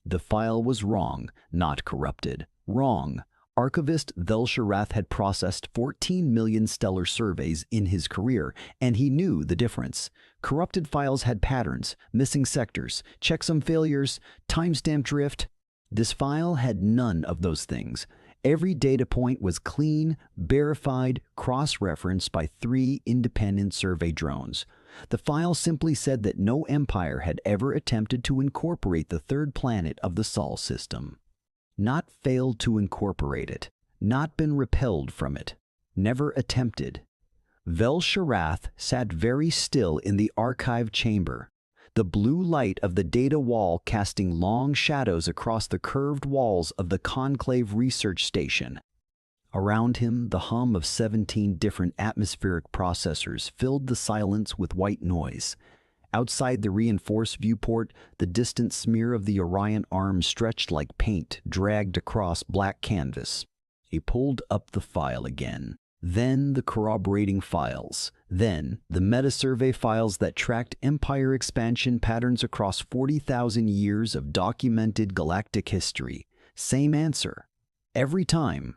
The file was wrong, not corrupted. Wrong. Archivist Velsharath had processed 14 million stellar surveys in his career, and he knew the difference. Corrupted files had patterns, missing sectors, checksum failures, timestamp drift. This file had none of those things. Every data point was clean, verified, cross-referenced by 3 independent survey drones. The file simply said that no empire had ever attempted to incorporate the third planet of the Sol system. Not failed to incorporate it, not been repelled from it, never attempted. Velsharath sat very still in the archive chamber, the blue light of the data wall casting long shadows across the curved walls of the Conclave research station. Around him, the hum of 17 different atmospheric processors filled the silence with white noise. Outside the reinforced viewport, the distant smear of the Orion arm stretched like paint dragged across black canvas. He pulled up the file again. Then the corroborating files. Then the meta-survey files that tracked empire expansion patterns across 40,000 years of documented galactic history. Same answer. Every time.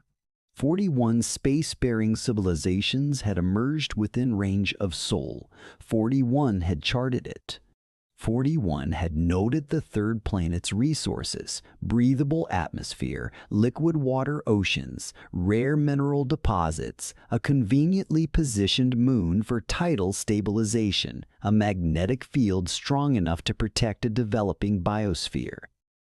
41 space-faring civilizations had emerged within range of Sol. 41 had charted it. 41 had noted the third planet's resources, breathable atmosphere, liquid water oceans, rare mineral deposits, a conveniently positioned moon for tidal stabilization, a magnetic field strong enough to protect a developing biosphere.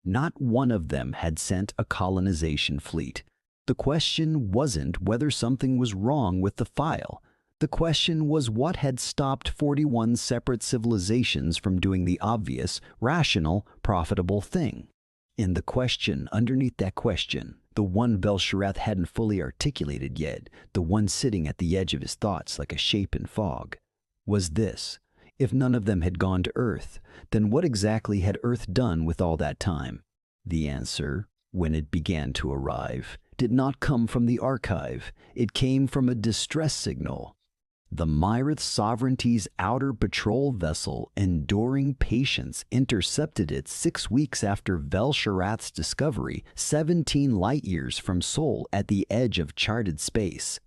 Not one of them had sent a colonization fleet. The question wasn't whether something was wrong with the file. The question was what had stopped 41 separate civilizations from doing the obvious, rational, profitable thing. In the question underneath that question, the one Velsharath hadn't fully articulated yet, the one sitting at the edge of his thoughts like a shape in fog, was this: if none of them had gone to Earth, then what exactly had Earth done with all that time? The answer, when it began to arrive, did not come from the archive. It came from a distress signal. The Myrith Sovereignty's outer patrol vessel, Enduring Patience, intercepted it 6 weeks after Velsharath's discovery, 17 light-years from Sol at the edge of charted space.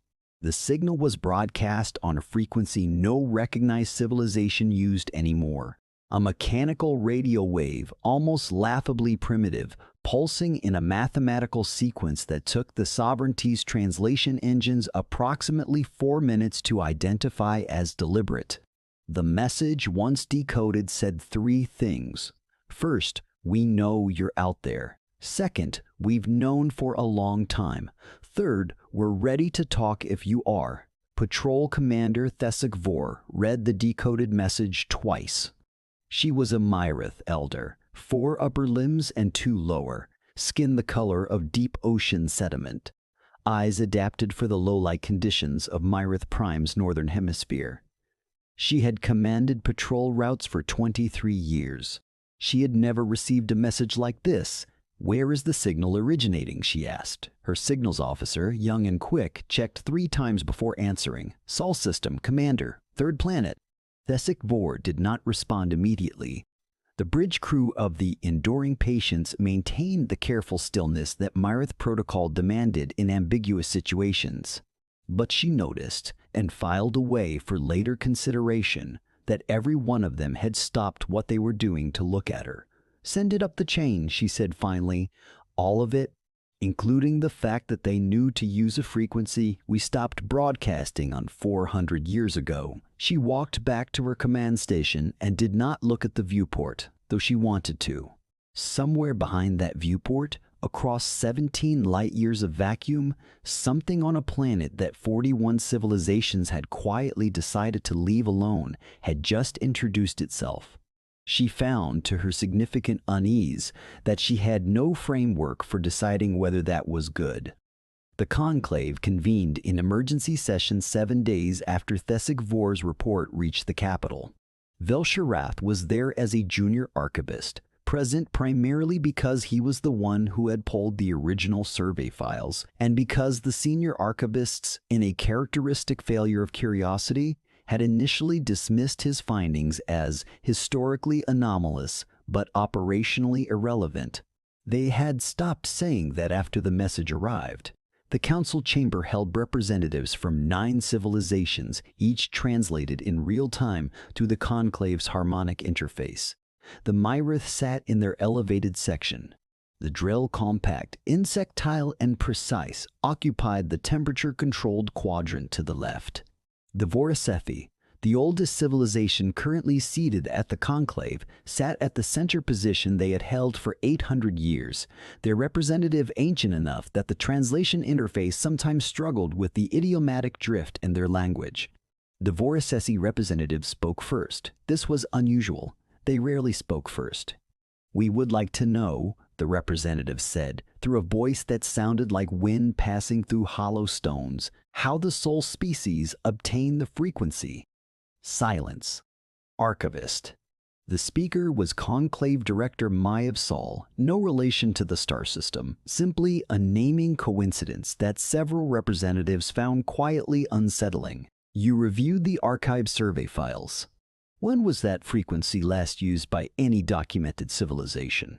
The signal was broadcast on a frequency no recognized civilization used anymore. A mechanical radio wave, almost laughably primitive, pulsing in a mathematical sequence that took the Sovereignty's translation engines approximately 4 minutes to identify as deliberate. The message, once decoded, said 3 things. First, we know you're out there. Second, we've known for a long time. Third, we're ready to talk if you are. Patrol Commander Thesek Vor read the decoded message twice. She was a Myrith elder, 4 upper limbs and 2 lower, skin the color of deep ocean sediment, eyes adapted for the low-light conditions of Myrith Prime's northern hemisphere. She had commanded patrol routes for 23 years. She had never received a message like this. "Where is the signal originating?" she asked. Her signals officer, young and quick, checked 3 times before answering. "Sol System, Commander, third planet." Thesek Vor did not respond immediately. The bridge crew of the Enduring Patience maintained the careful stillness that Myrith protocol demanded in ambiguous situations. But she noticed, and filed away for later consideration, that every one of them had stopped what they were doing to look at her. "Send it up the chain," she said finally. "All of it, including the fact that they knew to use a frequency we stopped broadcasting on 400 years ago." She walked back to her command station and did not look at the viewport, though she wanted to. Somewhere behind that viewport, across 17 light-years of vacuum, something on a planet that 41 civilizations had quietly decided to leave alone had just introduced itself. She found, to her significant unease, that she had no framework for deciding whether that was good. The Conclave convened in emergency session 7 days after Thesek Vor's report reached the capital. Velsharath was there as a junior archivist, present primarily because he was the one who had pulled the original survey files, and because the senior archivists, in a characteristic failure of curiosity, had initially dismissed his findings as historically anomalous but operationally irrelevant. They had stopped saying that after the message arrived. The council chamber held representatives from 9 civilizations, each translated in real time to the Conclave's harmonic interface. The Myrith sat in their elevated section. The drill, compact, insectile, and precise, occupied the temperature-controlled quadrant to the left. The Vorisefi, the oldest civilization currently seated at the Conclave, sat at the center position they had held for 800 years, their representative ancient enough that the translation interface sometimes struggled with the idiomatic drift in their language. The Vorisesi representative spoke first. This was unusual. They rarely spoke first. "We would like to know," the representative said, through a voice that sounded like wind passing through hollow stones, "how the soul species obtain the frequency." Silence. Archivist. The speaker was Conclave Director Maiev Sol, no relation to the star system, simply a naming coincidence that several representatives found quietly unsettling. "You reviewed the archive survey files. When was that frequency last used by any documented civilization?"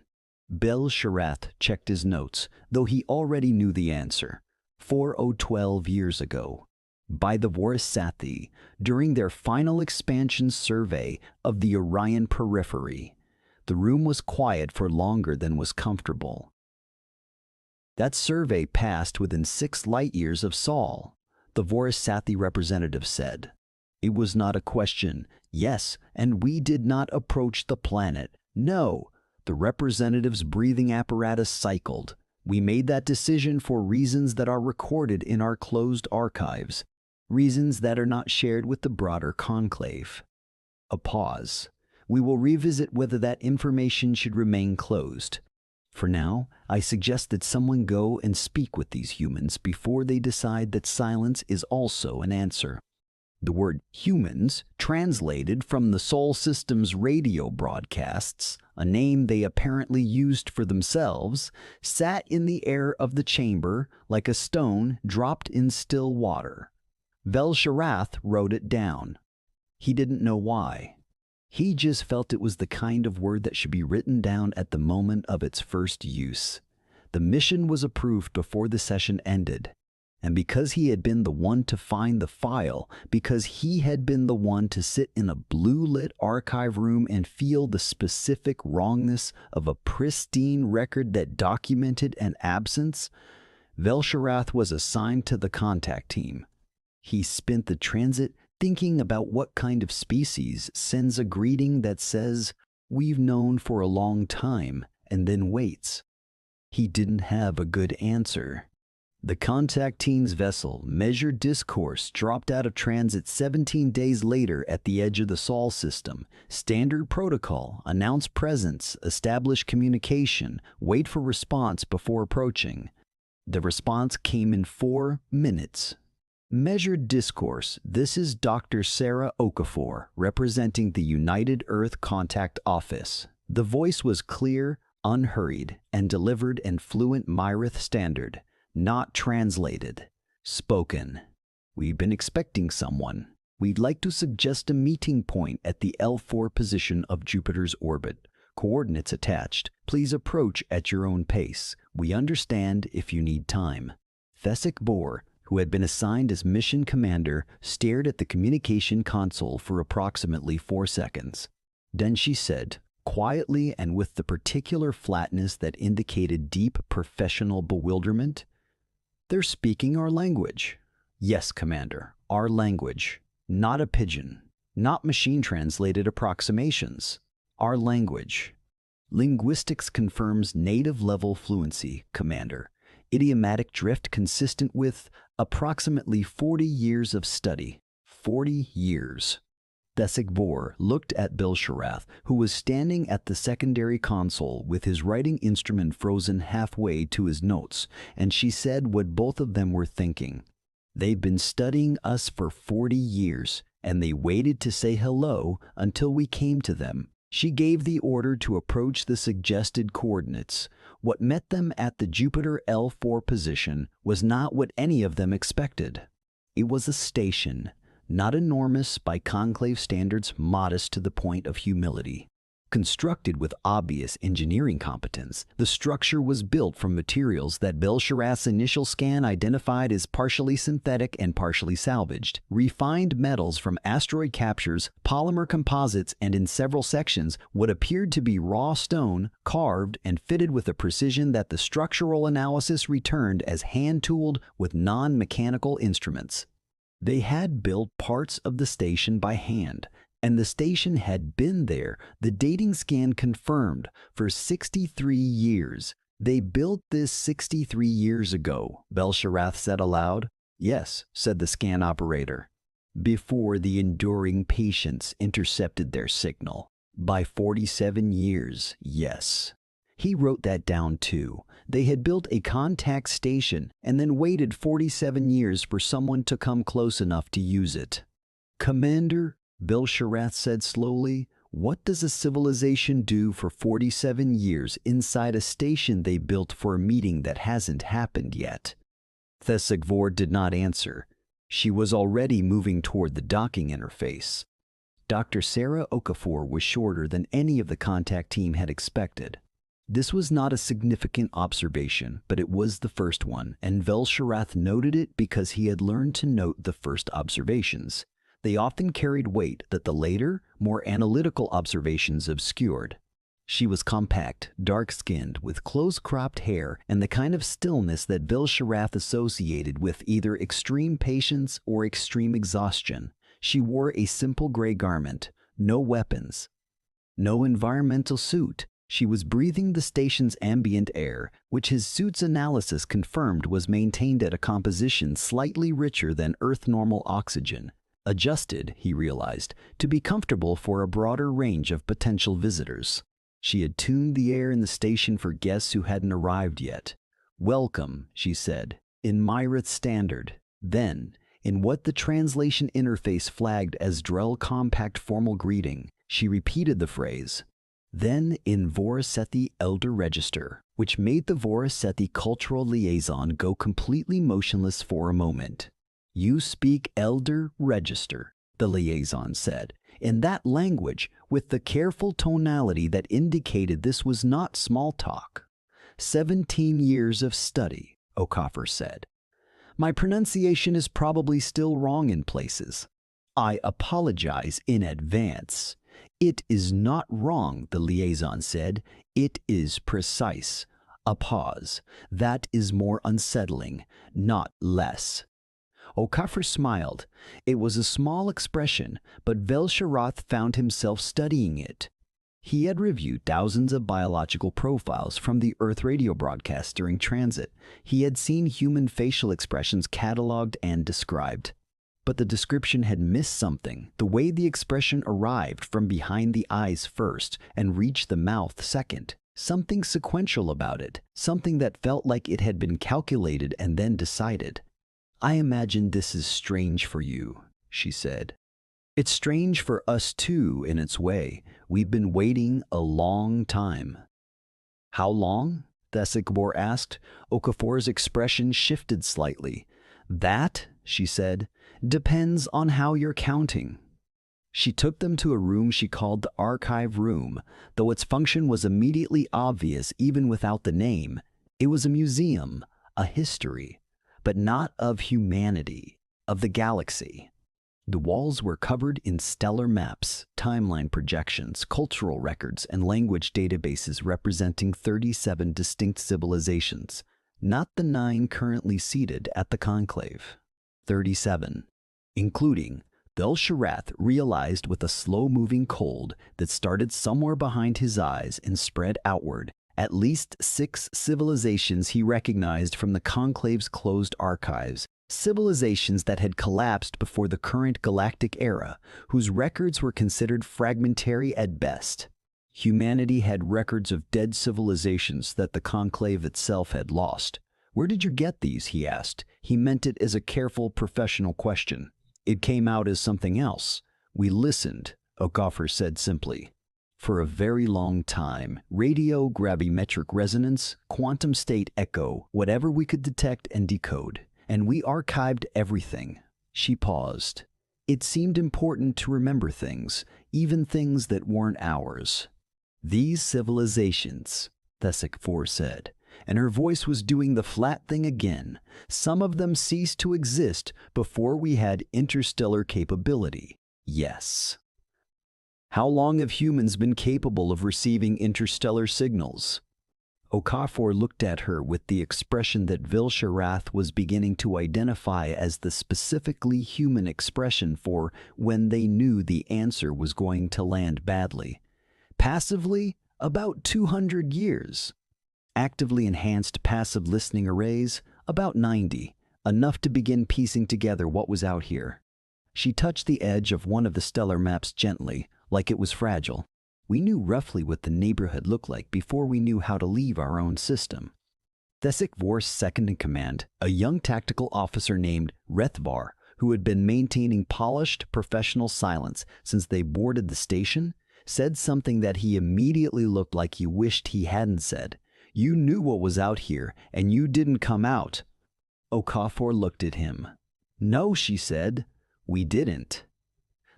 Bel Sharath checked his notes, though he already knew the answer. 4012 years ago. By the Vorisathi, during their final expansion survey of the Orion periphery. The room was quiet for longer than was comfortable. "That survey passed within 6 light-years of Sol," the Vorisathi representative said. "It was not a question. Yes, and we did not approach the planet. No." The representative's breathing apparatus cycled. "We made that decision for reasons that are recorded in our closed archives. Reasons that are not shared with the broader conclave." A pause. "We will revisit whether that information should remain closed. For now, I suggest that someone go and speak with these humans before they decide that silence is also an answer." The word humans, translated from the Sol System's radio broadcasts, a name they apparently used for themselves, sat in the air of the chamber like a stone dropped in still water. Velsharath wrote it down. He didn't know why. He just felt it was the kind of word that should be written down at the moment of its first use. The mission was approved before the session ended. And because he had been the one to find the file, because he had been the one to sit in a blue-lit archive room and feel the specific wrongness of a pristine record that documented an absence, Velsharath was assigned to the contact team. He spent the transit thinking about what kind of species sends a greeting that says, "We've known for a long time," and then waits. He didn't have a good answer. The contact team's vessel, Measured Discourse, dropped out of transit 17 days later at the edge of the Sol system. Standard protocol: announce presence, establish communication, wait for response before approaching. The response came in 4 minutes. Measured Discourse, this is Dr. Sarah Okafor, representing the United Earth Contact Office. The voice was clear, unhurried, and delivered in fluent Myrith standard. Not translated. Spoken. "We've been expecting someone. We'd like to suggest a meeting point at the L4 position of Jupiter's orbit. Coordinates attached. Please approach at your own pace. We understand if you need time." Thesek Bor, who had been assigned as mission commander, stared at the communication console for approximately 4 seconds. Then she said, quietly and with the particular flatness that indicated deep professional bewilderment, "They're speaking our language." "Yes, Commander, our language. Not a pidgin. Not machine-translated approximations. Our language." "Linguistics confirms native-level fluency, Commander. Idiomatic drift consistent with approximately 40 years of study." 40 years. Thesek Bor looked at Bilsharath, who was standing at the secondary console with his writing instrument frozen halfway to his notes, and she said what both of them were thinking. "They've been studying us for 40 years, and they waited to say hello until we came to them." She gave the order to approach the suggested coordinates. What met them at the Jupiter L4 position was not what any of them expected. It was a station. Not enormous by conclave standards, modest to the point of humility. Constructed with obvious engineering competence, the structure was built from materials that Bel-Sharath's initial scan identified as partially synthetic and partially salvaged. Refined metals from asteroid captures, polymer composites, and in several sections, what appeared to be raw stone, carved and fitted with a precision that the structural analysis returned as hand-tooled with non-mechanical instruments. They had built parts of the station by hand, and the station had been there, the dating scan confirmed, for 63 years. They built this 63 years ago, Bel-Sharath said aloud. Yes, said the scan operator. Before the enduring patience intercepted their signal. By 47 years, yes. He wrote that down too. They had built a contact station and then waited 47 years for someone to come close enough to use it. Commander, Bel-Sharath said slowly, what does a civilization do for 47 years inside a station they built for a meeting that hasn't happened yet? Thessigvor did not answer. She was already moving toward the docking interface. Dr. Sarah Okafor was shorter than any of the contact team had expected. This was not a significant observation, but it was the first one, and Bel-Sharath noted it because he had learned to note the first observations. They often carried weight that the later, more analytical observations obscured. She was compact, dark-skinned, with close-cropped hair and the kind of stillness that Bel-Sharath associated with either extreme patience or extreme exhaustion. She wore a simple gray garment, no weapons, no environmental suit. She was breathing the station's ambient air, which his suit's analysis confirmed was maintained at a composition slightly richer than Earth-normal oxygen. Adjusted, he realized, to be comfortable for a broader range of potential visitors. She had tuned the air in the station for guests who hadn't arrived yet. Welcome, she said, in Myrith Standard. Then, in what the translation interface flagged as Drell compact formal greeting, she repeated the phrase. Then in Vorasethi Elder Register, which made the Vorasethi cultural liaison go completely motionless for a moment. You speak Elder Register, the liaison said, in that language with the careful tonality that indicated this was not small talk. 17 years of study, Okafor said. My pronunciation is probably still wrong in places. I apologize in advance. It is not wrong, the liaison said. It is precise. A pause. That is more unsettling, not less. Okafor smiled. It was a small expression, but Bel-Sharath found himself studying it. He had reviewed thousands of biological profiles from the Earth radio broadcast during transit. He had seen human facial expressions cataloged and described. But the description had missed something, the way the expression arrived from behind the eyes first and reached the mouth second. Something sequential about it, something that felt like it had been calculated and then decided. I imagine this is strange for you, she said. It's strange for us too, in its way. We've been waiting a long time. How long? Thessigvor asked. Okafor's expression shifted slightly. That, she said, depends on how you're counting. She took them to a room she called the archive room, though its function was immediately obvious even without the name. It was a museum, a history, but not of humanity, of the galaxy. The walls were covered in stellar maps, timeline projections, cultural records, and language databases representing 37 distinct civilizations, not the 9 currently seated at the Conclave. 37, including, Bel-Sharath realized with a slow-moving cold that started somewhere behind his eyes and spread outward, at least 6 civilizations he recognized from the Conclave's closed archives, civilizations that had collapsed before the current galactic era, whose records were considered fragmentary at best. Humanity had records of dead civilizations that the Conclave itself had lost. Where did you get these? He asked. He meant it as a careful professional question. It came out as something else. We listened, Okafor said simply. For a very long time, radio, gravimetric resonance, quantum state echo, whatever we could detect and decode. And we archived everything. She paused. It seemed important to remember things, even things that weren't ours. These civilizations, Thesic 4 said, and her voice was doing the flat thing again. Some of them ceased to exist before we had interstellar capability. Yes. How long have humans been capable of receiving interstellar signals? Okafor looked at her with the expression that Vilsharath was beginning to identify as the specifically human expression for when they knew the answer was going to land badly. Passively, about 200 years. Actively enhanced passive listening arrays, about 90, enough to begin piecing together what was out here. She touched the edge of one of the stellar maps gently, like it was fragile. We knew roughly what the neighborhood looked like before we knew how to leave our own system. Thesic Vor's second-in-command, a young tactical officer named Rethvar, who had been maintaining polished, professional silence since they boarded the station, said something that he immediately looked like he wished he hadn't said. "You knew what was out here, and you didn't come out." Okafor looked at him. "No," she said, "we didn't."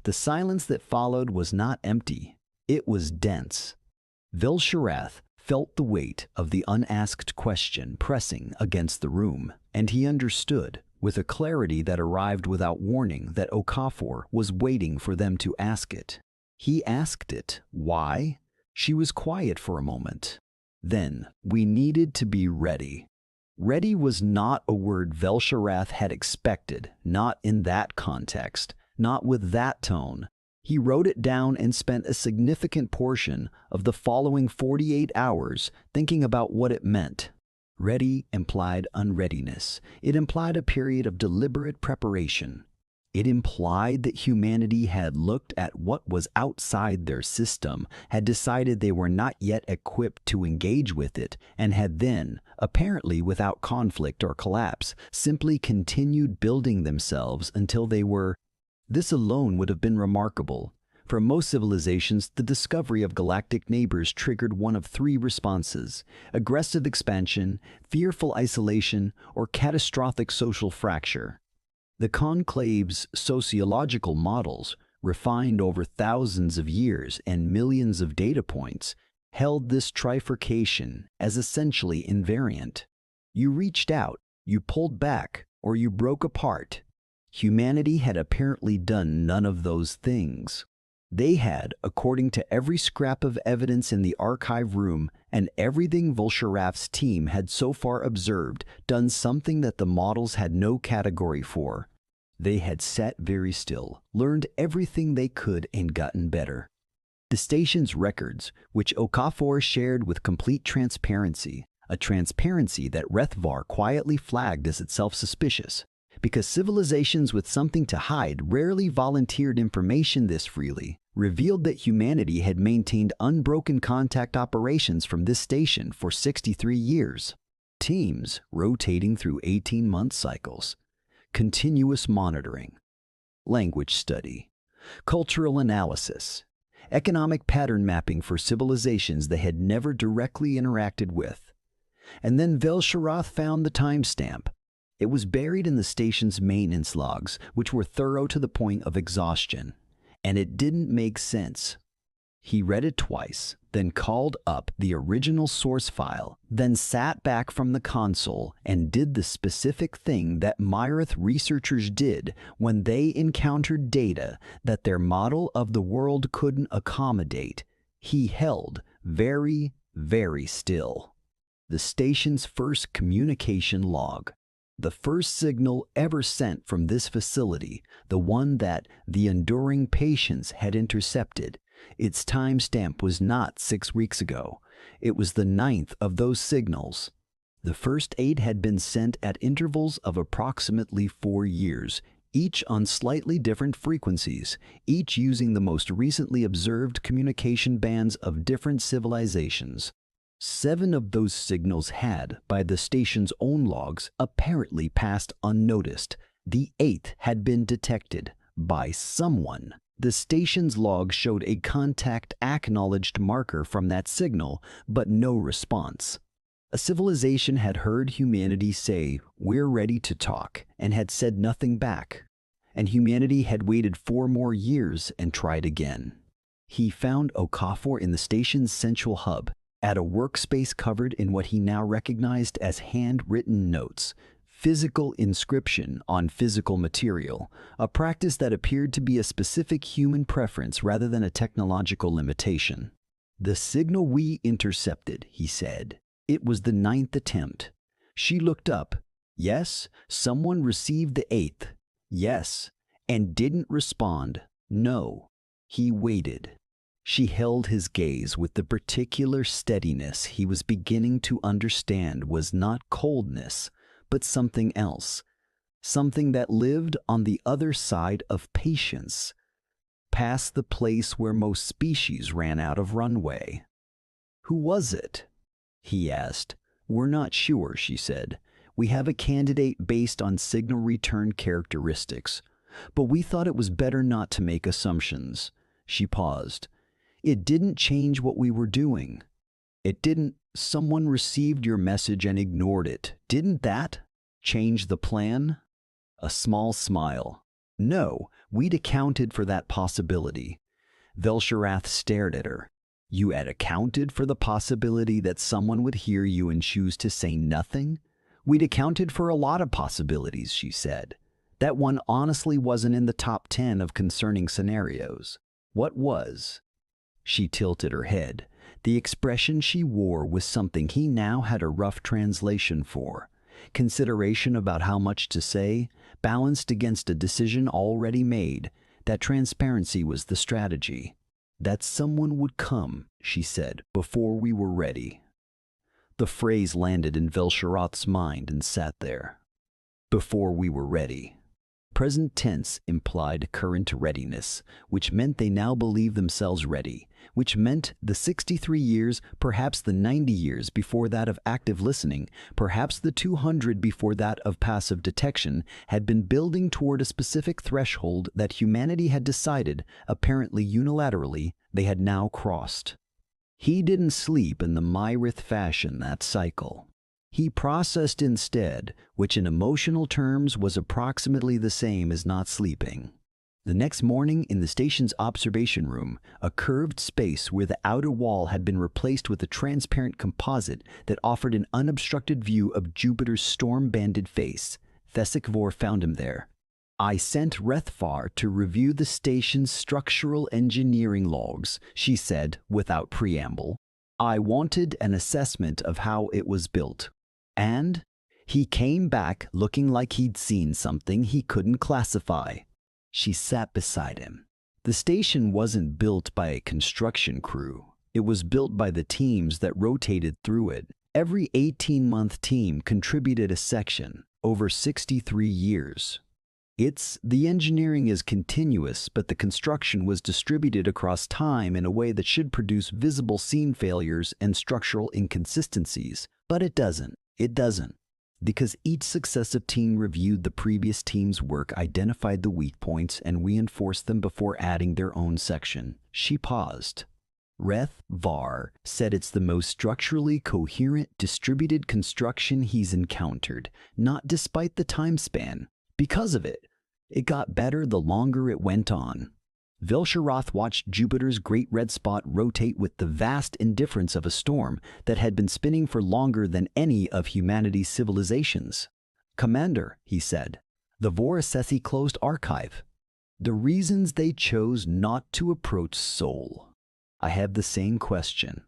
The silence that followed was not empty. It was dense. Vilsharath felt the weight of the unasked question pressing against the room, and he understood, with a clarity that arrived without warning, that Okafor was waiting for them to ask it. He asked it. Why? She was quiet for a moment. Then, we needed to be ready. Ready was not a word Vilsharath had expected, not in that context, not with that tone. He wrote it down and spent a significant portion of the following 48 hours thinking about what it meant. Ready implied unreadiness. It implied a period of deliberate preparation. It implied that humanity had looked at what was outside their system, had decided they were not yet equipped to engage with it, and had then, apparently without conflict or collapse, simply continued building themselves until they were. This alone would have been remarkable. For most civilizations, the discovery of galactic neighbors triggered one of three responses: aggressive expansion, fearful isolation, or catastrophic social fracture. The Conclave's sociological models, refined over thousands of years and millions of data points, held this trifurcation as essentially invariant. You reached out, you pulled back, or you broke apart. Humanity had apparently done none of those things. They had, according to every scrap of evidence in the archive room and everything Vilsharath's team had so far observed, done something that the models had no category for. They had sat very still, learned everything they could, and gotten better. The station's records, which Okafor shared with complete transparency, a transparency that Rethvar quietly flagged as itself suspicious, because civilizations with something to hide rarely volunteered information this freely, revealed that humanity had maintained unbroken contact operations from this station for 63 years. Teams rotating through 18-month cycles. Continuous monitoring. Language study. Cultural analysis. Economic pattern mapping for civilizations they had never directly interacted with. And then Vilsharath found the timestamp. It was buried in the station's maintenance logs, which were thorough to the point of exhaustion. And it didn't make sense. He read it twice, then called up the original source file, then sat back from the console and did the specific thing that Myrith researchers did when they encountered data that their model of the world couldn't accommodate. He held very, very still. The station's first communication log. The first signal ever sent from this facility, the one that the enduring patience had intercepted. Its timestamp was not 6 weeks ago. It was the 9th of those signals. The first 8 had been sent at intervals of approximately 4 years, each on slightly different frequencies, each using the most recently observed communication bands of different civilizations. 7 of those signals had, by the station's own logs, apparently passed unnoticed. The 8th had been detected by someone. The station's log showed a contact-acknowledged marker from that signal, but no response. A civilization had heard humanity say, "We're ready to talk," and had said nothing back. And humanity had waited 4 more years and tried again. He found Okafor in the station's central hub, at a workspace covered in what he now recognized as handwritten notes, physical inscription on physical material, a practice that appeared to be a specific human preference rather than a technological limitation. "The signal we intercepted," he said. "It was the 9th attempt." She looked up. "Yes, someone received the 8th. Yes, and didn't respond. No." He waited. She held his gaze with the particular steadiness he was beginning to understand was not coldness, but something else. Something that lived on the other side of patience, past the place where most species ran out of runway. "Who was it?" he asked. "We're not sure," she said. "We have a candidate based on signal return characteristics, but we thought it was better not to make assumptions." She paused. "It didn't change what we were doing. It didn't. Someone received your message and ignored it. Didn't that change the plan?" A small smile. "No, we'd accounted for that possibility." Velsharath stared at her. "You had accounted for the possibility that someone would hear you and choose to say nothing?" "We'd accounted for a lot of possibilities," she said. "That one honestly wasn't in the top 10 of concerning scenarios." "What was?" She tilted her head. The expression she wore was something he now had a rough translation for. Consideration about how much to say, balanced against a decision already made. That transparency was the strategy. "That someone would come," she said, "before we were ready." The phrase landed in Velsharath's mind and sat there. Before we were ready. Present tense implied current readiness, which meant they now believed themselves ready, which meant the 63 years, perhaps the 90 years before that of active listening, perhaps the 200 before that of passive detection, had been building toward a specific threshold that humanity had decided, apparently unilaterally, they had now crossed. He didn't sleep in the Myrith fashion that cycle. He processed instead, which in emotional terms was approximately the same as not sleeping. The next morning, in the station's observation room, a curved space where the outer wall had been replaced with a transparent composite that offered an unobstructed view of Jupiter's storm-banded face, Thesic Vor found him there. "I sent Rethfar to review the station's structural engineering logs," she said without preamble. "I wanted an assessment of how it was built. And he came back looking like he'd seen something he couldn't classify." She sat beside him. The station wasn't built by a construction crew. It was built by the teams that rotated through it. Every 18-month team contributed a section, over 63 years. The engineering is continuous, but the construction was distributed across time in a way that should produce visible scene failures and structural inconsistencies. But it doesn't. It doesn't. Because each successive team reviewed the previous team's work, identified the weak points, and reinforced them before adding their own section. She paused. Rethvar said it's the most structurally coherent, distributed construction he's encountered, not despite the time span. Because of it. It got better the longer it went on. Velsharath watched Jupiter's great red spot rotate with the vast indifference of a storm that had been spinning for longer than any of humanity's civilizations. "Commander," he said, "the Vorasesi closed archive. The reasons they chose not to approach Sol. I have the same question.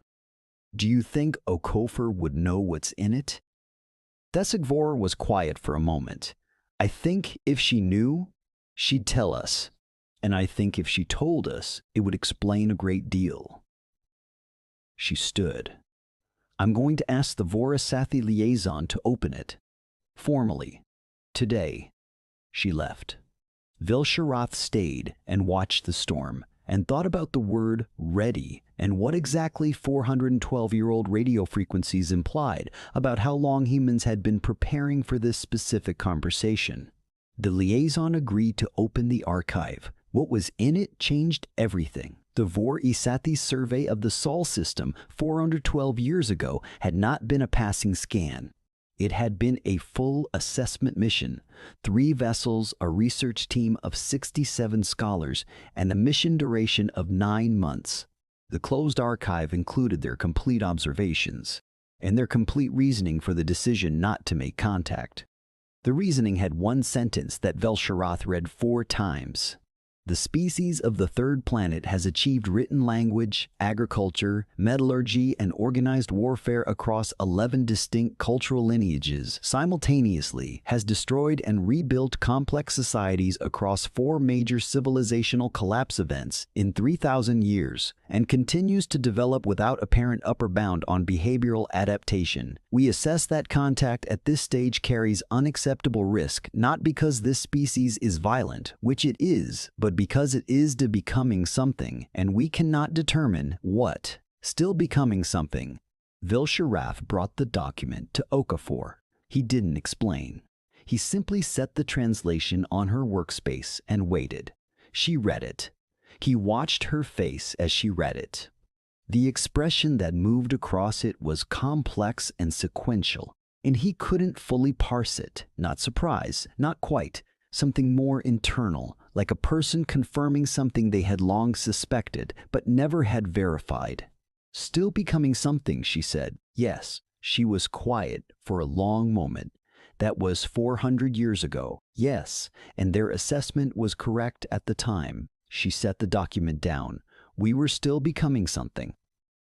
Do you think Okafor would know what's in it?" Thesic Vor was quiet for a moment. "I think if she knew, she'd tell us. And I think if she told us, it would explain a great deal." She stood. "I'm going to ask the Vorasathi liaison to open it. Formally. Today." She left. Velsharath stayed and watched the storm, and thought about the word ready and what exactly 412-year-old radio frequencies implied about how long humans had been preparing for this specific conversation. The liaison agreed to open the archive. What was in it changed everything. The Vor-Isathi's survey of the Sol system 412 years ago had not been a passing scan. It had been a full assessment mission, 3 vessels, a research team of 67 scholars, and a mission duration of 9 months. The closed archive included their complete observations and their complete reasoning for the decision not to make contact. The reasoning had one sentence that Vel'Sharath read 4 times. The species of the third planet has achieved written language, agriculture, metallurgy, and organized warfare across 11 distinct cultural lineages, simultaneously has destroyed and rebuilt complex societies across 4 major civilizational collapse events in 3,000 years, and continues to develop without apparent upper bound on behavioral adaptation. We assess that contact at this stage carries unacceptable risk, not because this species is violent, which it is, but because it is becoming something, and we cannot determine what. Still becoming something. Vel'Sharath brought the document to Okafor. He didn't explain. He simply set the translation on her workspace and waited. She read it. He watched her face as she read it. The expression that moved across it was complex and sequential, and he couldn't fully parse it. Not surprise, not quite. Something more internal, like a person confirming something they had long suspected but never had verified. Still becoming something, she said. Yes, she was quiet for a long moment. That was 400 years ago. Yes, and their assessment was correct at the time. She set the document down. We were still becoming something.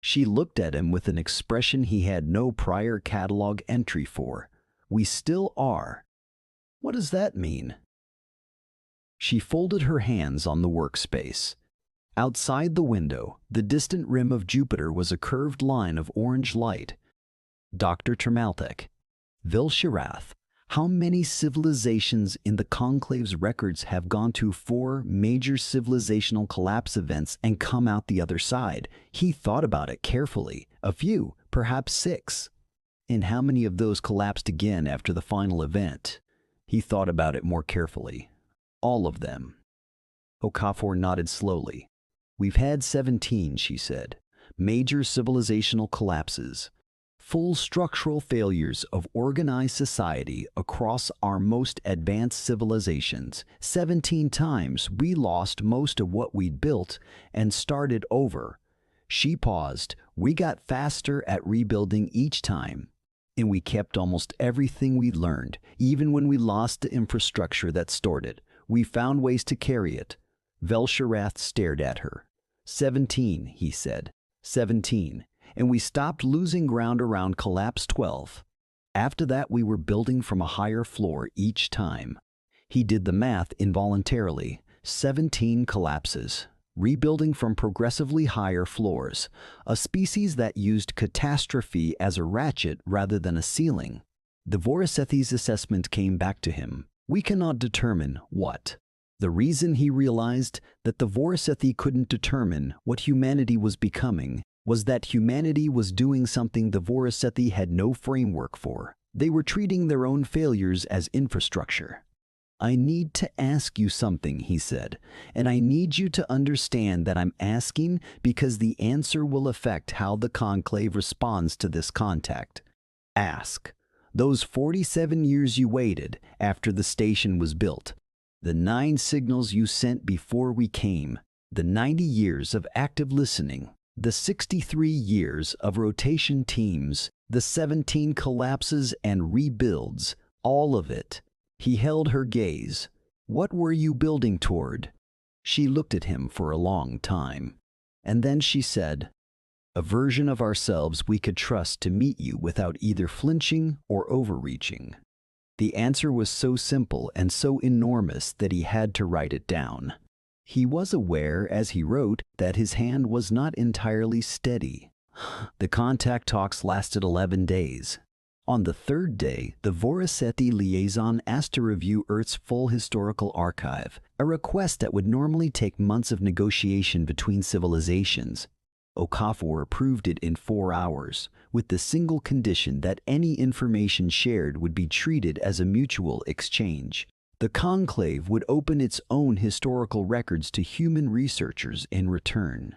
She looked at him with an expression he had no prior catalog entry for. We still are. What does that mean? She folded her hands on the workspace. Outside the window, the distant rim of Jupiter was a curved line of orange light. Dr. Tremaltek. Vel'Sharath, how many civilizations in the Conclave's records have gone to 4 major civilizational collapse events and come out the other side? He thought about it carefully. A few, perhaps 6. And how many of those collapsed again after the final event? He thought about it more carefully. All of them. Okafor nodded slowly. We've had 17, she said. Major civilizational collapses. Full structural failures of organized society across our most advanced civilizations. 17 times we lost most of what we'd built and started over. She paused. We got faster at rebuilding each time. And we kept almost everything we learned, even when we lost the infrastructure that stored it. We found ways to carry it. Vel'Sharath stared at her. 17, he said. 17. And we stopped losing ground around collapse 12. After that, we were building from a higher floor each time. He did the math involuntarily. 17 collapses. Rebuilding from progressively higher floors. A species that used catastrophe as a ratchet rather than a ceiling. The Vorasethi's assessment came back to him. We cannot determine what. The reason he realized that the Vorasethi couldn't determine what humanity was becoming was that humanity was doing something the Vorasethi had no framework for. They were treating their own failures as infrastructure. I need to ask you something, he said, and I need you to understand that I'm asking because the answer will affect how the Conclave responds to this contact. Ask. Those 47 years you waited after the station was built, the 9 signals you sent before we came, the 90 years of active listening, the 63 years of rotation teams, the 17 collapses and rebuilds, all of it. He held her gaze. What were you building toward? She looked at him for a long time. And then she said, a version of ourselves we could trust to meet you without either flinching or overreaching. The answer was so simple and so enormous that he had to write it down. He was aware, as he wrote, that his hand was not entirely steady. The contact talks lasted 11 days. On the 3rd day, the Vorasethi liaison asked to review Earth's full historical archive, a request that would normally take months of negotiation between civilizations. Okafor approved it in 4 hours, with the single condition that any information shared would be treated as a mutual exchange. The Conclave would open its own historical records to human researchers in return.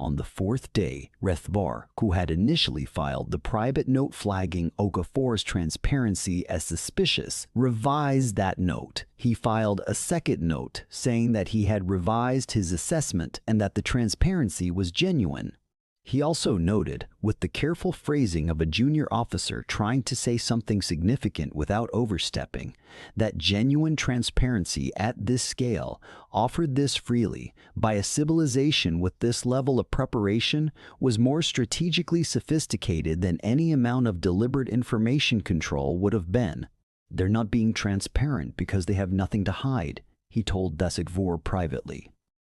On the fourth day, Rethvar, who had initially filed the private note flagging Okafor's transparency as suspicious, revised that note. He filed a second note saying that he had revised his assessment and that the transparency was genuine. He also noted, with the careful phrasing of a junior officer trying to say something significant without overstepping, that genuine transparency at this scale, offered this freely, by a civilization with this level of preparation, was more strategically sophisticated than any amount of deliberate information control would have been. They're not being transparent because they have nothing to hide, he told Vor privately.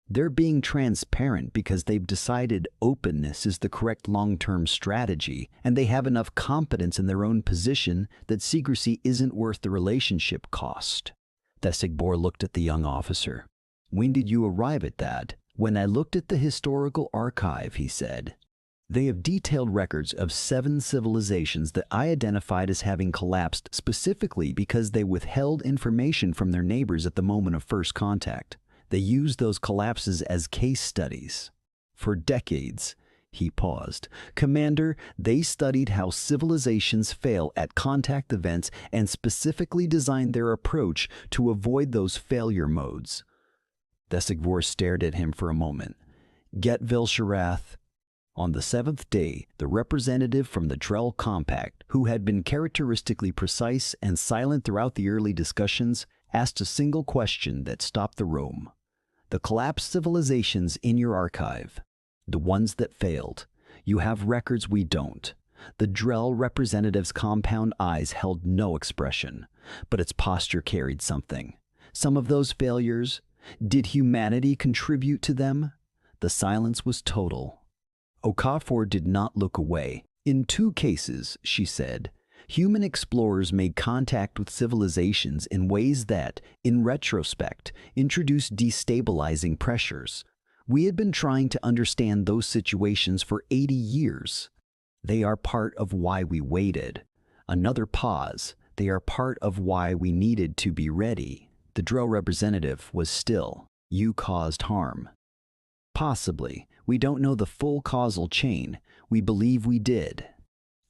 They're being transparent because they've decided openness is the correct long-term strategy, and they have enough confidence in their own position that secrecy isn't worth the relationship cost. Vor looked at the young officer. When did you arrive at that? When I looked at the historical archive, he said. They have detailed records of 7 civilizations that I identified as having collapsed specifically because they withheld information from their neighbors at the moment of first contact. They used those collapses as case studies. For decades, he paused. Commander, they studied how civilizations fail at contact events and specifically designed their approach to avoid those failure modes. Vor stared at him for a moment. Get Vilsharath. On the 7th day, the representative from the Drell Compact, who had been characteristically precise and silent throughout the early discussions, asked a single question that stopped the room. The collapsed civilizations in your archive, the ones that failed, you have records we don't. The Drell representative's compound eyes held no expression, but its posture carried something. Some of those failures, did humanity contribute to them? The silence was total. Okafor did not look away. In 2 cases, she said, human explorers made contact with civilizations in ways that, in retrospect, introduced destabilizing pressures. We had been trying to understand those situations for 80 years. They are part of why we waited. Another pause. They are part of why we needed to be ready. The Drell representative was still. You caused harm. Possibly. We don't know the full causal chain. We believe we did.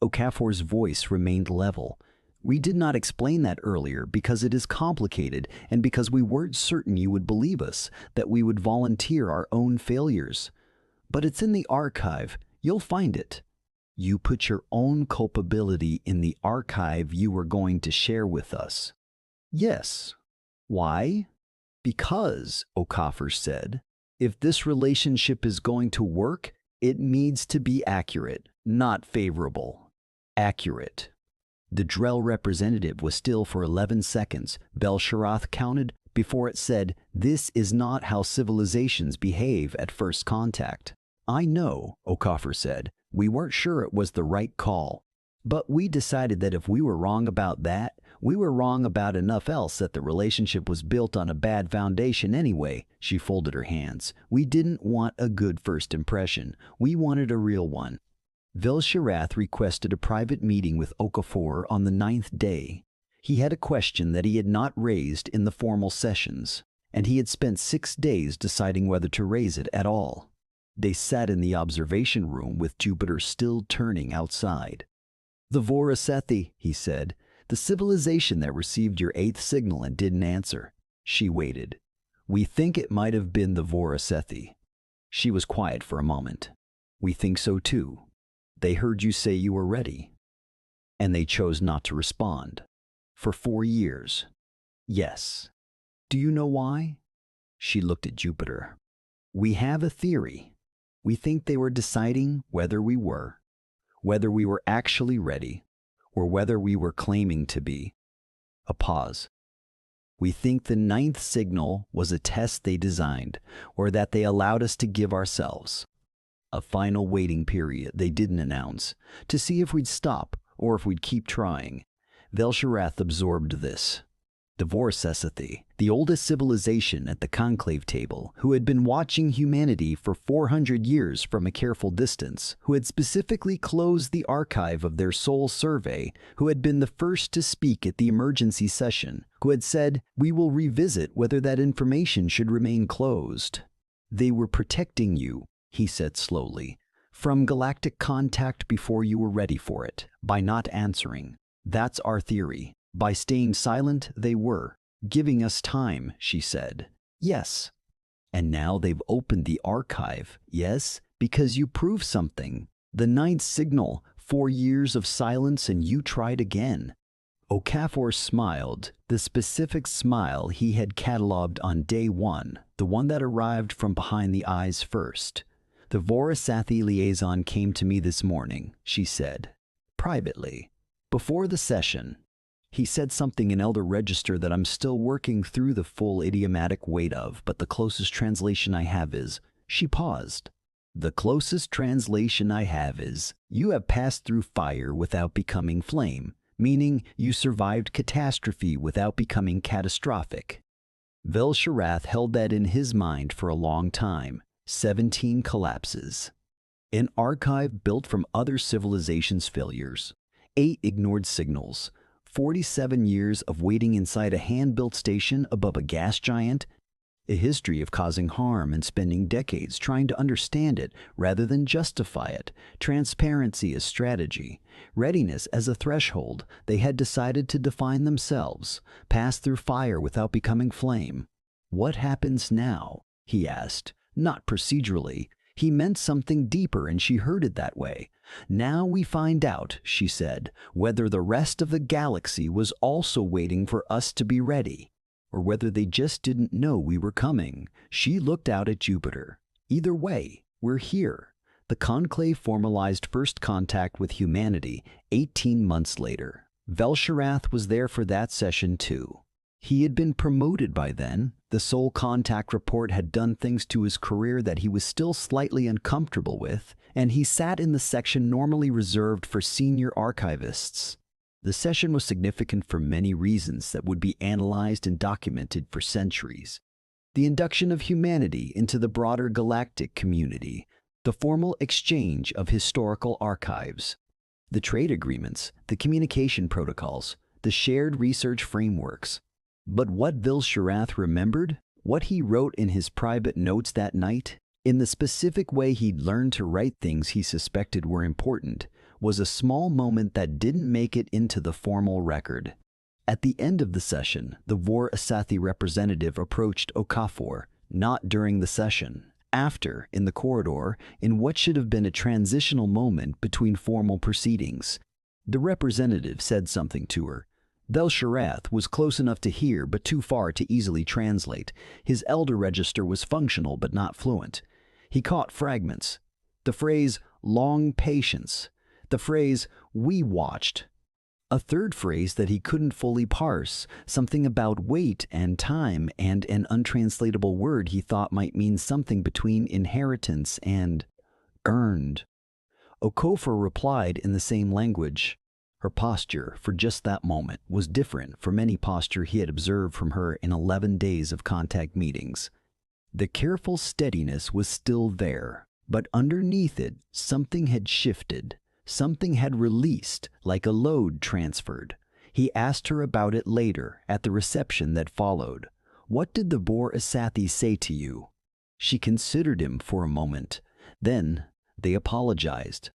Okafor's voice remained level. We did not explain that earlier because it is complicated and because we weren't certain you would believe us, that we would volunteer our own failures. But it's in the archive. You'll find it. You put your own culpability in the archive you were going to share with us. Yes. Why? Because, Okafor said, if this relationship is going to work, it needs to be accurate, not favorable. Accurate. The Drell representative was still for 11 seconds, Vilsharath counted, before it said, this is not how civilizations behave at first contact. I know, Okafor said. We weren't sure it was the right call. But we decided that if we were wrong about that, we were wrong about enough else that the relationship was built on a bad foundation anyway. She folded her hands. We didn't want a good first impression. We wanted a real one. Vilsharath requested a private meeting with Okafor on the 9th day. He had a question that he had not raised in the formal sessions, and he had spent 6 days deciding whether to raise it at all. They sat in the observation room with Jupiter still turning outside. The Vorasethi, he said, the civilization that received your 8th signal and didn't answer. She waited. We think it might have been the Vorasethi. She was quiet for a moment. We think so too. They heard you say you were ready. And they chose not to respond. For 4 years. Yes. Do you know why? She looked at Jupiter. We have a theory. We think they were deciding whether we were actually ready, or whether we were claiming to be. A pause. We think the 9th signal was a test they designed, or that they allowed us to give ourselves. A final waiting period they didn't announce, to see if we'd stop or if we'd keep trying. Vilsharath absorbed this. The Vorasethi, the oldest civilization at the Conclave table, who had been watching humanity for 400 years from a careful distance, who had specifically closed the archive of their soul survey, who had been the first to speak at the emergency session, who had said, we will revisit whether that information should remain closed. They were protecting you. he said slowly. From galactic contact before you were ready for it, by not answering. That's our theory. By staying silent, they were. Giving us time, she said. Yes. And now they've opened the archive, yes? Because you proved something. The ninth signal, 4 years of silence and you tried again. Okafor smiled, the specific smile he had catalogued on day 1, the one that arrived from behind the eyes first. The Vorasathi liaison came to me this morning, she said, privately, before the session. He said something in Elder Register that I'm still working through the full idiomatic weight of, but the closest translation I have is, she paused. The closest translation I have is, you have passed through fire without becoming flame, meaning you survived catastrophe without becoming catastrophic. Velsharath held that in his mind for a long time. 17 collapses. An archive built from other civilizations' failures. 8 ignored signals. 47 years of waiting inside a hand-built station above a gas giant. A history of causing harm and spending decades trying to understand it rather than justify it. Transparency as strategy. Readiness as a threshold. They had decided to define themselves. Pass through fire without becoming flame. What happens now? He asked. Not procedurally. He meant something deeper and she heard it that way. Now we find out, she said, whether the rest of the galaxy was also waiting for us to be ready, or whether they just didn't know we were coming. She looked out at Jupiter. Either way, we're here. The Conclave formalized first contact with humanity 18 months later. Velsharath was there for that session too. He had been promoted by then. The Soul Contact report had done things to his career that he was still slightly uncomfortable with, and he sat in the section normally reserved for senior archivists. The session was significant for many reasons that would be analyzed and documented for centuries. The induction of humanity into the broader galactic community, the formal exchange of historical archives, the trade agreements, the communication protocols, the shared research frameworks. But what Velsharath remembered, what he wrote in his private notes that night, in the specific way he'd learned to write things he suspected were important, was a small moment that didn't make it into the formal record. At the end of the session, the Vorasathi representative approached Okafor, not during the session, after, in the corridor, in what should have been a transitional moment between formal proceedings. The representative said something to her. Velsharath was close enough to hear but too far to easily translate. His Elder Register was functional but not fluent. He caught fragments. The phrase, long patience. The phrase, we watched. A third phrase that he couldn't fully parse, something about wait and time and an untranslatable word he thought might mean something between inheritance and earned. Okafor replied in the same language. Her posture, for just that moment, was different from any posture he had observed from her in 11 days of contact meetings. The careful steadiness was still there, but underneath it, something had shifted. Something had released, like a load transferred. He asked her about it later, at the reception that followed. What did the Vorasathi say to you? She considered him for a moment. Then, they apologized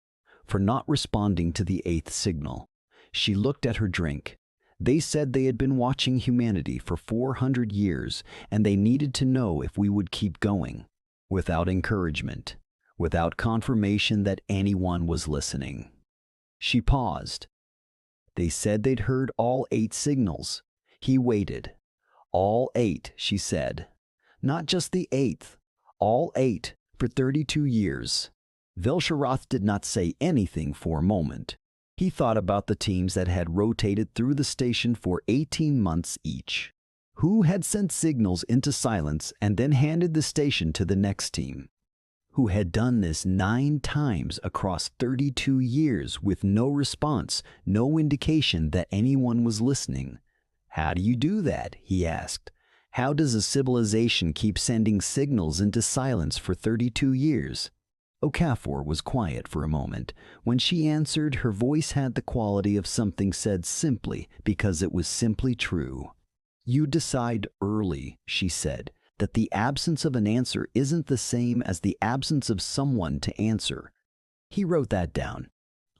for not responding to the 8th signal. She looked at her drink. They said they had been watching humanity for 400 years, and they needed to know if we would keep going. Without encouragement, without confirmation that anyone was listening. She paused. They said they'd heard all 8 signals. He waited. All 8, she said. Not just the 8th. All 8, for 32 years. Velsharath did not say anything for a moment. He thought about the teams that had rotated through the station for 18 months each. Who had sent signals into silence and then handed the station to the next team? Who had done this 9 times across 32 years with no response, no indication that anyone was listening? How do you do that? He asked. How does a civilization keep sending signals into silence for 32 years? Okafor was quiet for a moment. When she answered, her voice had the quality of something said simply because it was simply true. You decide early, she said. that the absence of an answer isn't the same as the absence of someone to answer. He wrote that down.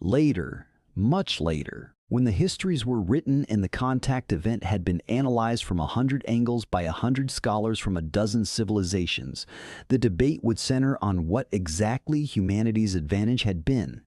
Later, much later, when the histories were written and the contact event had been analyzed from 100 angles by 100 scholars from a dozen civilizations, the debate would center on what exactly humanity's advantage had been: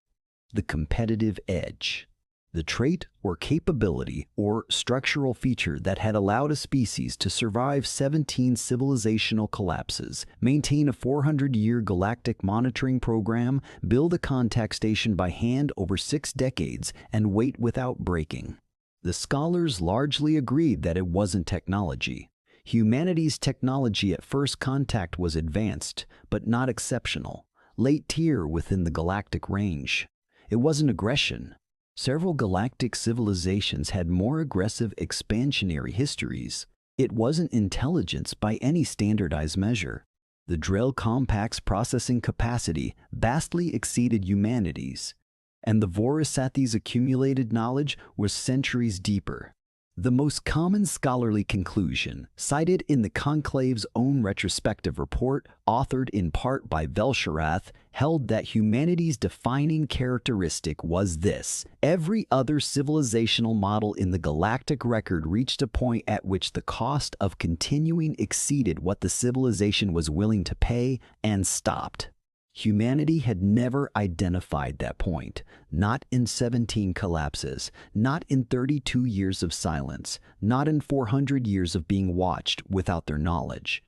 the competitive edge. The trait or capability or structural feature that had allowed a species to survive 17 civilizational collapses, maintain a 400-year galactic monitoring program, build a contact station by hand over 6 decades, and wait without breaking. The scholars largely agreed that it wasn't technology. Humanity's technology at first contact was advanced, but not exceptional, late tier within the galactic range. It wasn't aggression. Several galactic civilizations had more aggressive expansionary histories. It wasn't intelligence by any standardized measure. The Drell Compact's processing capacity vastly exceeded humanity's, and the Vorasath's accumulated knowledge was centuries deeper. The most common scholarly conclusion, cited in the Conclave's own retrospective report, authored in part by Velsharath, held that humanity's defining characteristic was this: every other civilizational model in the galactic record reached a point at which the cost of continuing exceeded what the civilization was willing to pay and stopped. Humanity had never identified that point, not in 17 collapses, not in 32 years of silence, not in 400 years of being watched without their knowledge,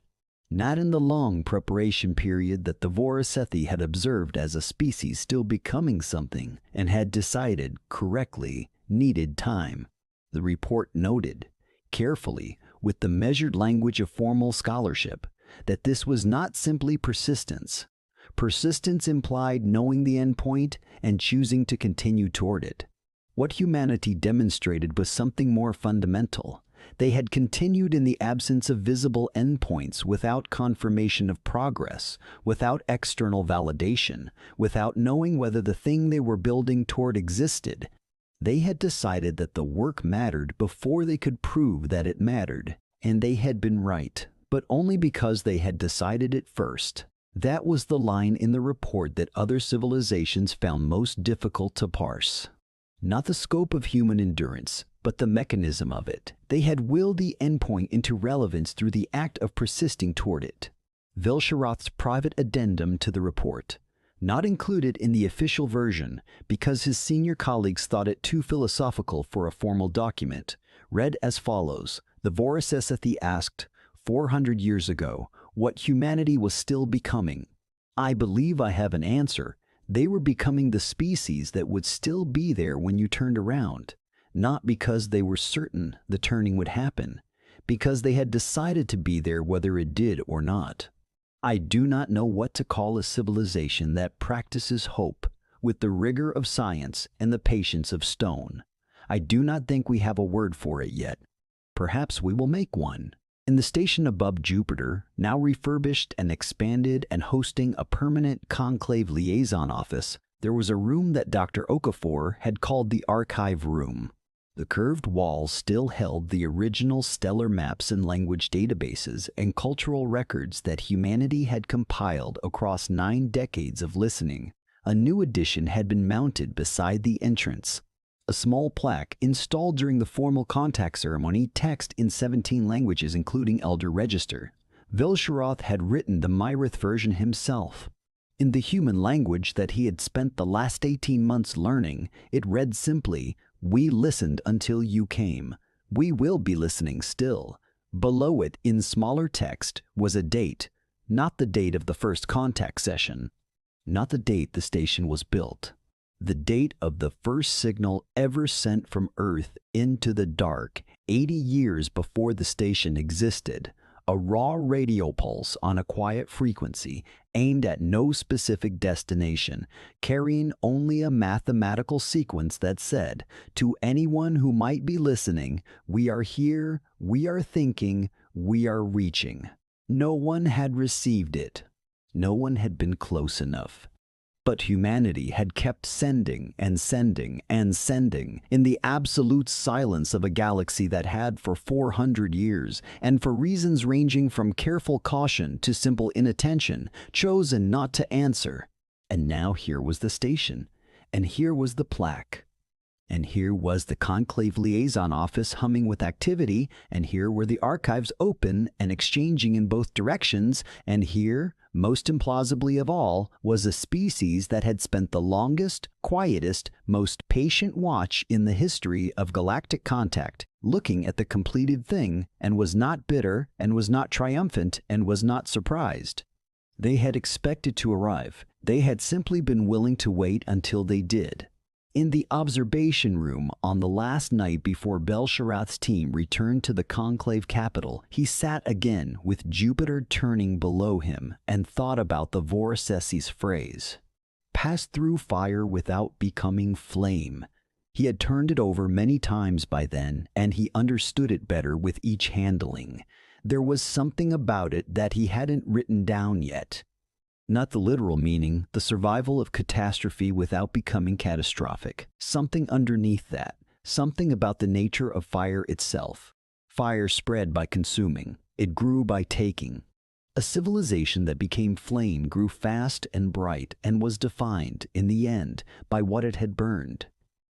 not in the long preparation period that the Vorasathi had observed as a species still becoming something and had decided, correctly, needed time. The report noted, carefully, with the measured language of formal scholarship, that this was not simply persistence. Persistence implied knowing the end point and choosing to continue toward it. What humanity demonstrated was something more fundamental. They had continued in the absence of visible endpoints, without confirmation of progress, without external validation, without knowing whether the thing they were building toward existed. They had decided that the work mattered before they could prove that it mattered, and they had been right, but only because they had decided it first. That was the line in the report that other civilizations found most difficult to parse. Not the scope of human endurance, but the mechanism of it. They had willed the endpoint into relevance through the act of persisting toward it. Velsharath's private addendum to the report, not included in the official version because his senior colleagues thought it too philosophical for a formal document, read as follows. The Vorasathi asked, 400 years ago, what humanity was still becoming. I believe I have an answer. They were becoming the species that would still be there when you turned around, not because they were certain the turning would happen, because they had decided to be there whether it did or not. I do not know what to call a civilization that practices hope with the rigor of science and the patience of stone. I do not think we have a word for it yet. Perhaps we will make one. In the station above Jupiter, now refurbished and expanded and hosting a permanent Conclave liaison office, there was a room that Dr. Okafor had called the Archive Room. The curved walls still held the original stellar maps and language databases and cultural records that humanity had compiled across 9 decades of listening. A new edition had been mounted beside the entrance. A small plaque installed during the formal contact ceremony, text in 17 languages including Elder Register. Velsharath had written the Myrith version himself. In the human language that he had spent the last 18 months learning, it read simply, "We listened until you came. We will be listening still." Below it, in smaller text, was a date, not the date of the first contact session, not the date the station was built. The date of the first signal ever sent from Earth into the dark, 80 years before the station existed, a raw radio pulse on a quiet frequency, aimed at no specific destination, carrying only a mathematical sequence that said, to anyone who might be listening, we are here, we are thinking, we are reaching. No one had received it. No one had been close enough. But humanity had kept sending and sending and sending in the absolute silence of a galaxy that had for 400 years, and for reasons ranging from careful caution to simple inattention, chosen not to answer. And now here was the station, and here was the plaque. And here was the Conclave liaison office humming with activity, and here were the archives open and exchanging in both directions, and here, most implausibly of all, was a species that had spent the longest, quietest, most patient watch in the history of galactic contact, looking at the completed thing, and was not bitter, and was not triumphant, and was not surprised. They had expected to arrive. They had simply been willing to wait until they did. In the observation room on the last night before Bel-Sharath's team returned to the Conclave capital, he sat again with Jupiter turning below him and thought about the Voracesi's phrase, "Pass through fire without becoming flame." He had turned it over many times by then, and he understood it better with each handling. There was something about it that he hadn't written down yet. Not the literal meaning, the survival of catastrophe without becoming catastrophic. Something underneath that, something about the nature of fire itself. Fire spread by consuming, it grew by taking. A civilization that became flame grew fast and bright and was defined, in the end, by what it had burned.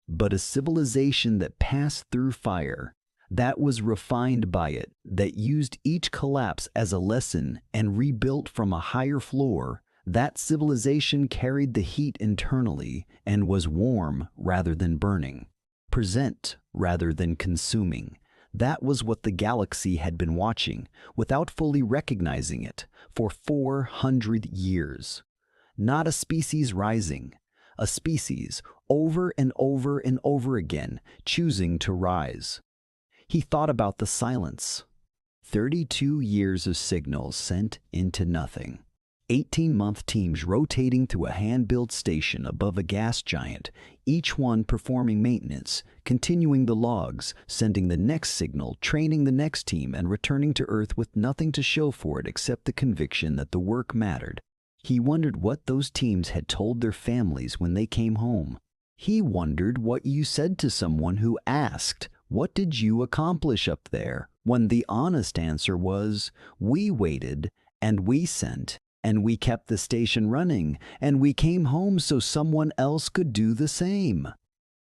But a civilization that passed through fire, that was refined by it, that used each collapse as a lesson and rebuilt from a higher floor, that civilization carried the heat internally and was warm rather than burning, present rather than consuming. That was what the galaxy had been watching, without fully recognizing it, for 400 years. Not a species rising, a species over and over and over again choosing to rise. He thought about the silence. 32 years of signals sent into nothing. 18-month teams rotating through a hand-built station above a gas giant, each one performing maintenance, continuing the logs, sending the next signal, training the next team, and returning to Earth with nothing to show for it except the conviction that the work mattered. He wondered what those teams had told their families when they came home. He wondered what you said to someone who asked, "What did you accomplish up there?" when the honest answer was, "We waited, and we sent, and we kept the station running, and we came home so someone else could do the same."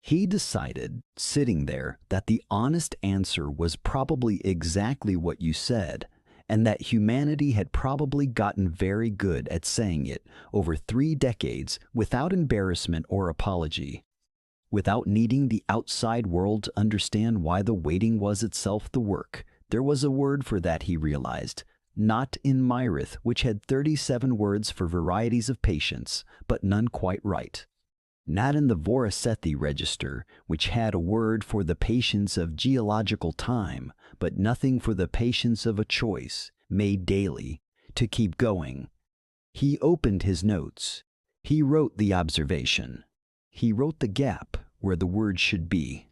He decided, sitting there, that the honest answer was probably exactly what you said, and that humanity had probably gotten very good at saying it over 3 decades without embarrassment or apology. Without needing the outside world to understand why the waiting was itself the work. There was a word for that, he realized. Not in Myrith, which had 37 words for varieties of patience, but none quite right. Not in the Voracethi register, which had a word for the patience of geological time, but nothing for the patience of a choice, made daily, to keep going. He opened his notes. He wrote the observation. He wrote the gap where the word should be.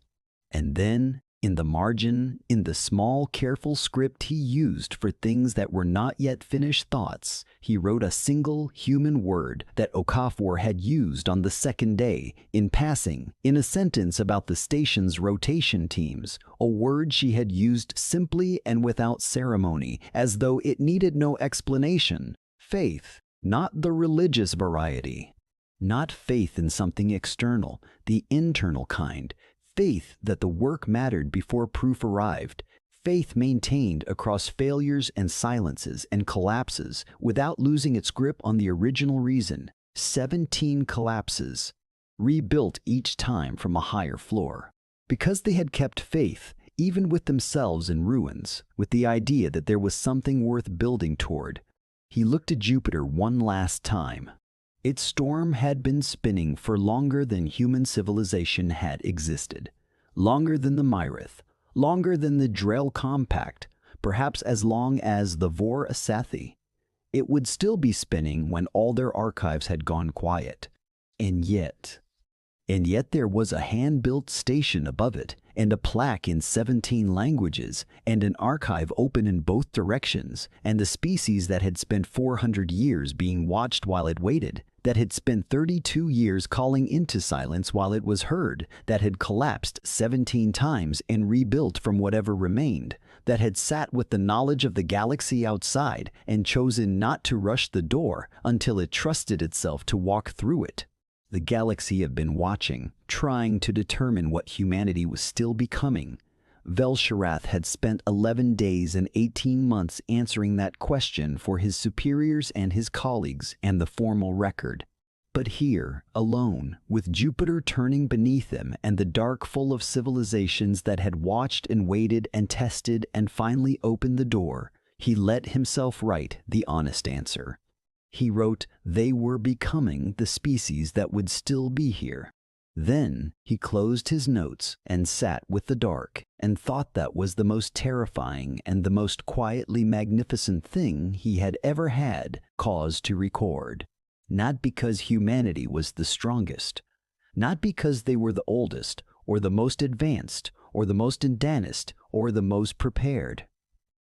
And then, in the margin, in the small, careful script he used for things that were not yet finished thoughts, he wrote a single human word that Okafor had used on the second day, in passing, in a sentence about the station's rotation teams, a word she had used simply and without ceremony, as though it needed no explanation. Faith, not the religious variety. Not faith in something external, the internal kind. Faith that the work mattered before proof arrived. Faith maintained across failures and silences and collapses without losing its grip on the original reason. 17 collapses, rebuilt each time from a higher floor. Because they had kept faith, even with themselves in ruins, with the idea that there was something worth building toward. He looked at Jupiter one last time. Its storm had been spinning for longer than human civilization had existed, longer than the Myrith, longer than the Drell Compact, perhaps as long as the Vor-Asathi. It would still be spinning when all their archives had gone quiet. And yet there was a hand-built station above it, and a plaque in 17 languages, and an archive open in both directions, and the species that had spent 400 years being watched while it waited, that had spent 32 years calling into silence while it was heard, that had collapsed 17 times and rebuilt from whatever remained, that had sat with the knowledge of the galaxy outside and chosen not to rush the door until it trusted itself to walk through it. The galaxy had been watching, trying to determine what humanity was still becoming. Vel'Sharath had spent 11 days and 18 months answering that question for his superiors and his colleagues and the formal record. But here, alone, with Jupiter turning beneath him and the dark full of civilizations that had watched and waited and tested and finally opened the door, he let himself write the honest answer. He wrote they were becoming the species that would still be here. Then he closed his notes and sat with the dark and thought that was the most terrifying and the most quietly magnificent thing he had ever had cause to record. Not because humanity was the strongest, not because they were the oldest or the most advanced or the most advanced or the most prepared,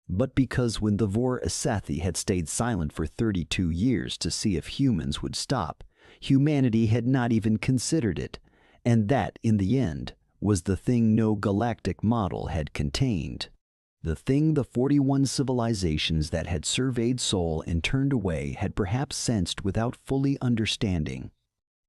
but because when the Vor Asathi had stayed silent for 32 years to see if humans would stop, humanity had not even considered it, and that, in the end, was the thing no galactic model had contained. The thing the 41 civilizations that had surveyed Sol and turned away had perhaps sensed without fully understanding.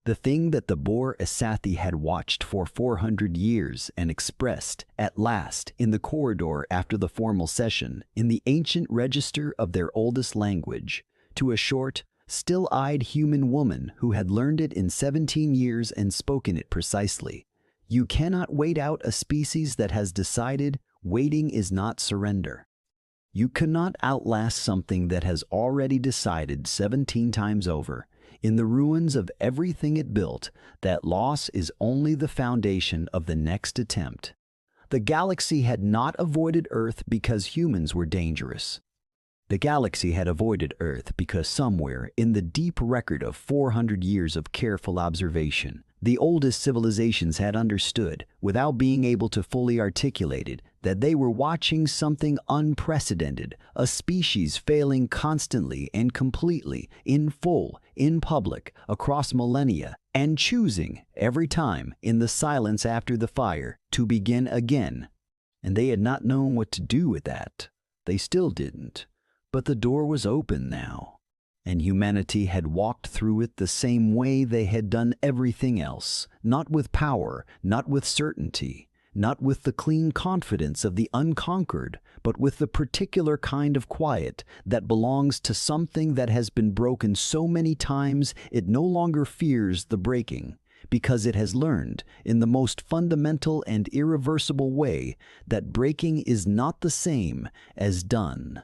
The thing that the Bor Asathi had watched for 400 years and expressed, at last, in the corridor after the formal session, in the ancient register of their oldest language, to a short, still-eyed human woman who had learned it in 17 years and spoken it precisely. You cannot wait out a species that has decided waiting is not surrender. You cannot outlast something that has already decided 17 times over, in the ruins of everything it built, that loss is only the foundation of the next attempt. The galaxy had not avoided Earth because humans were dangerous. The galaxy had avoided Earth because somewhere in the deep record of 400 years of careful observation, the oldest civilizations had understood, without being able to fully articulate it, that they were watching something unprecedented, a species failing constantly and completely, in full, in public, across millennia, and choosing, every time, in the silence after the fire, to begin again. And they had not known what to do with that. They still didn't. But the door was open now, and humanity had walked through it the same way they had done everything else, not with power, not with certainty, not with the clean confidence of the unconquered, but with the particular kind of quiet that belongs to something that has been broken so many times it no longer fears the breaking, because it has learned, in the most fundamental and irreversible way, that breaking is not the same as done.